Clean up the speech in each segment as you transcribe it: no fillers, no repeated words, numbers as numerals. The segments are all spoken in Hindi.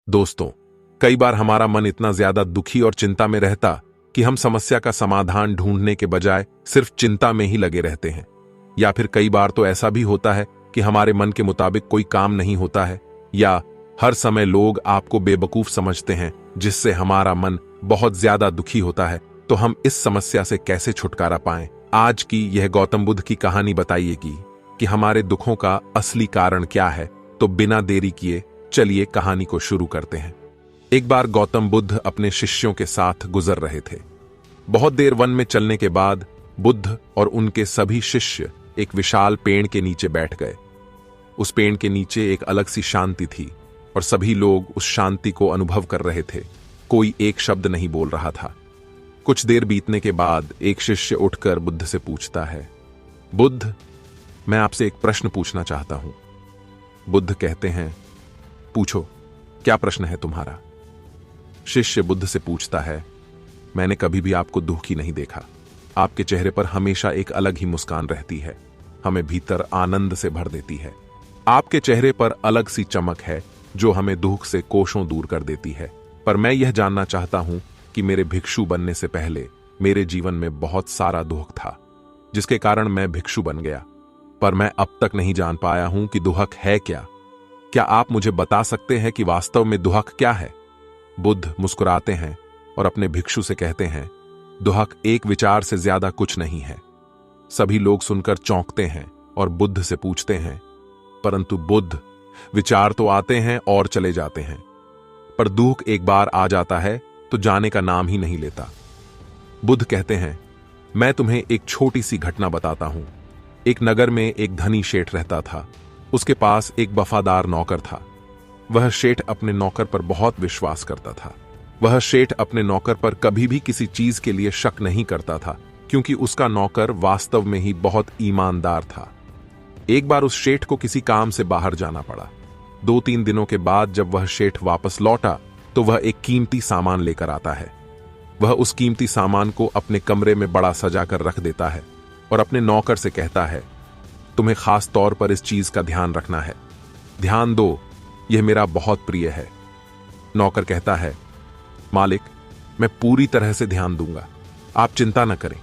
दोस्तों, कई बार हमारा मन इतना ज्यादा दुखी और चिंता में रहता कि हम समस्या का समाधान ढूंढने के बजाय सिर्फ चिंता में ही लगे रहते हैं। या फिर कई बार तो ऐसा भी होता है कि हमारे मन के मुताबिक कोई काम नहीं होता है, या हर समय लोग आपको बेवकूफ समझते हैं, जिससे हमारा मन बहुत ज्यादा दुखी होता है। तो हम इस समस्या से कैसे छुटकारा पाएं? आज की यह गौतम बुद्ध की कहानी बताइएगी कि हमारे दुखों का असली कारण क्या है। तो बिना देरी किए चलिए कहानी को शुरू करते हैं। एक बार गौतम बुद्ध अपने शिष्यों के साथ गुजर रहे थे। बहुत देर वन में चलने के बाद बुद्ध और उनके सभी शिष्य एक विशाल पेड़ के नीचे बैठ गए। उस पेड़ के नीचे एक अलग सी शांति थी और सभी लोग उस शांति को अनुभव कर रहे थे। कोई एक शब्द नहीं बोल रहा था। कुछ देर बीतने के बाद एक शिष्य उठकर बुद्ध से पूछता है, बुद्ध, मैं आपसे एक प्रश्न पूछना चाहता हूं। बुद्ध कहते हैं, पूछो, क्या प्रश्न है तुम्हारा? शिष्य बुद्ध से पूछता है, मैंने कभी भी आपको दुखी नहीं देखा। आपके चेहरे पर हमेशा एक अलग ही मुस्कान रहती है, हमें भीतर आनंद से भर देती है। आपके चेहरे पर अलग सी चमक है जो हमें दुख से कोसों दूर कर देती है। पर मैं यह जानना चाहता हूं कि मेरे भिक्षु बनने से पहले मेरे जीवन में बहुत सारा दुख था, जिसके कारण मैं भिक्षु बन गया। पर मैं अब तक नहीं जान पाया हूं कि दुख है क्या। क्या आप मुझे बता सकते हैं कि वास्तव में दुख क्या है? बुद्ध मुस्कुराते हैं और अपने भिक्षु से कहते हैं, दुख एक विचार से ज्यादा कुछ नहीं है। सभी लोग सुनकर चौंकते हैं और बुद्ध से पूछते हैं, परंतु बुद्ध, विचार तो आते हैं और चले जाते हैं, पर दुख एक बार आ जाता है तो जाने का नाम ही नहीं लेता। बुद्ध कहते हैं, मैं तुम्हें एक छोटी सी घटना बताता हूं। एक नगर में एक धनी शेठ रहता था। उसके पास एक वफादार नौकर था। वह शेठ अपने नौकर पर बहुत विश्वास करता था। वह शेठ अपने नौकर पर कभी भी किसी चीज के लिए शक नहीं करता था, क्योंकि उसका नौकर वास्तव में ही बहुत ईमानदार था। एक बार उस शेठ को किसी काम से बाहर जाना पड़ा। 2-3 दिनों के बाद जब वह शेठ वापस लौटा तो वह एक कीमती सामान लेकर आता है। वह उस कीमती सामान को अपने कमरे में बड़ा सजा कर रख देता है और अपने नौकर से कहता है, तुम्हें खास तौर पर इस चीज का ध्यान रखना है। ध्यान दो, यह मेरा बहुत प्रिय है। नौकर कहता है, मालिक, मैं पूरी तरह से ध्यान दूंगा, आप चिंता न करें।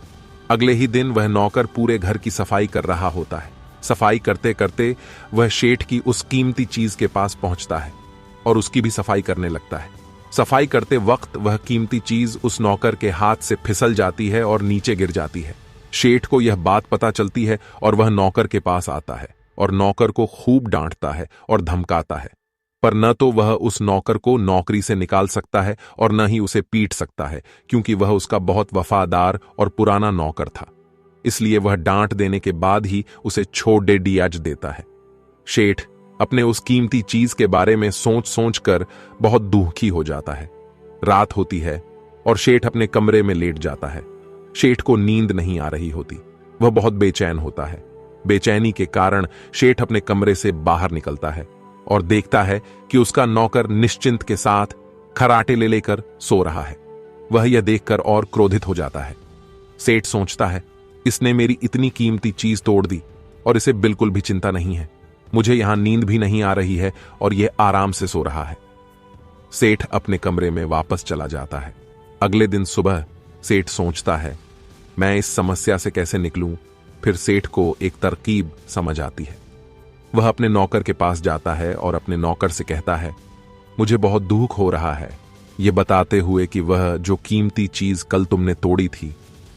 अगले ही दिन वह नौकर पूरे घर की सफाई कर रहा होता है। सफाई करते करते वह शेठ की उस कीमती चीज के पास पहुंचता है और उसकी भी सफाई करने लगता है। सफाई करते वक्त वह कीमती चीज उस नौकर के हाथ से फिसल जाती है और नीचे गिर जाती है। शेठ को यह बात पता चलती है और वह नौकर के पास आता है और नौकर को खूब डांटता है और धमकाता है। पर न तो वह उस नौकर को नौकरी से निकाल सकता है और न ही उसे पीट सकता है, क्योंकि वह उसका बहुत वफादार और पुराना नौकर था। इसलिए वह डांट देने के बाद ही उसे छोड़ दे दियाज देता है। शेठ अपने उस कीमती चीज के बारे में सोच सोच कर बहुत दुखी हो जाता है। रात होती है और शेठ अपने कमरे में लेट जाता है। शेठ को नींद नहीं आ रही होती। वह बहुत बेचैन होता है। बेचैनी के कारण शेठ अपने कमरे से बाहर निकलता है और देखता है कि उसका नौकर निश्चिंत के साथ खराटे ले लेकर सो रहा है। वह यह देखकर और क्रोधित हो जाता है। सेठ सोचता है, इसने मेरी इतनी कीमती चीज तोड़ दी और इसे बिल्कुल भी चिंता नहीं है। मुझे यहां नींद भी नहीं आ रही है और यह आराम से सो रहा है। सेठ अपने कमरे में वापस चला जाता है। अगले दिन सुबह सेठ सोचता है, मैं इस समस्या से कैसे निकलूं? फिर सेठ को एक तरकीब समझ आती है। वह अपने नौकर के पास जाता है और अपने नौकर से कहता है, मुझे बहुत दुख हो रहा है, यह बताते हुए कि वह जो कीमती चीज कल तुमने तोड़ी थी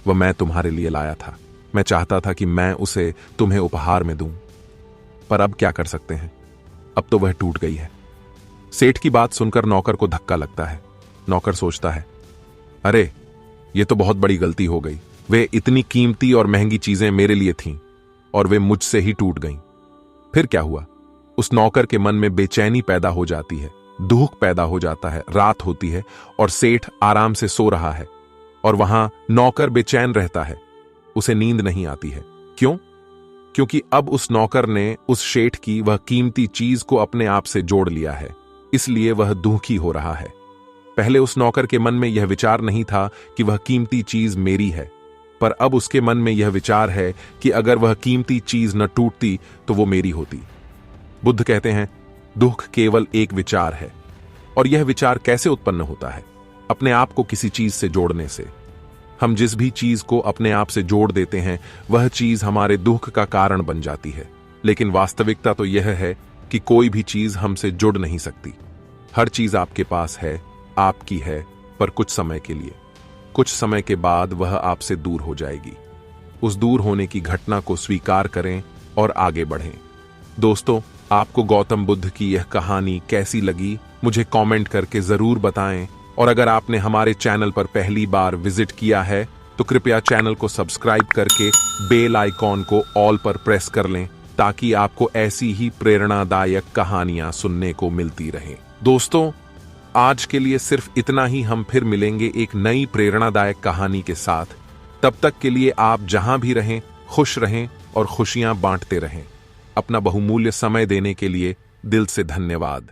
वह मैं तुम्हारे लिए लाया था। मैं चाहता था कि मैं उसे तुम्हें उपहार में दूं, पर अब क्या कर सकते हैं, अब तो वह टूट गई है। सेठ की बात सुनकर नौकर को धक्का लगता है। नौकर सोचता है, अरे यह तो बहुत बड़ी गलती हो गई। वे इतनी कीमती और महंगी चीजें मेरे लिए थीं और वे मुझसे ही टूट गईं। फिर क्या हुआ? उस नौकर के मन में बेचैनी पैदा हो जाती है, दुख पैदा हो जाता है। रात होती है और सेठ आराम से सो रहा है और वहां नौकर बेचैन रहता है। उसे नींद नहीं आती है। क्यों? क्योंकि अब उस नौकर ने उस शेठ की वह कीमती चीज को अपने आप से जोड़ लिया है, इसलिए वह दुखी हो रहा है। पहले उस नौकर के मन में यह विचार नहीं था कि वह कीमती चीज मेरी है, पर अब उसके मन में यह विचार है कि अगर वह कीमती चीज न टूटती तो वो मेरी होती। बुद्ध कहते हैं, दुख केवल एक विचार है और यह विचार कैसे उत्पन्न होता है? अपने आप को किसी चीज से जोड़ने से। हम जिस भी चीज को अपने आप से जोड़ देते हैं वह चीज हमारे दुख का कारण बन जाती है। लेकिन वास्तविकता तो यह है कि कोई भी चीज हमसे जुड़ नहीं सकती। हर चीज आपके पास है, आपकी है, पर कुछ समय के लिए। कुछ समय के बाद वह आपसे दूर हो जाएगी। उस दूर होने की घटना को स्वीकार करें और आगे बढ़ें। दोस्तों, आपको गौतम बुद्ध की यह कहानी कैसी लगी मुझे कमेंट करके जरूर बताएं। और अगर आपने हमारे चैनल पर पहली बार विजिट किया है तो कृपया चैनल को सब्सक्राइब करके बेल आइकॉन को ऑल पर प्रेस कर लें ताकि आपको ऐसी ही प्रेरणादायक कहानियां सुनने को मिलती रहें। दोस्तों, आज के लिए सिर्फ इतना ही। हम फिर मिलेंगे एक नई प्रेरणादायक कहानी के साथ। तब तक के लिए आप जहां भी रहें खुश रहें और खुशियां बांटते रहें। अपना बहुमूल्य समय देने के लिए दिल से धन्यवाद।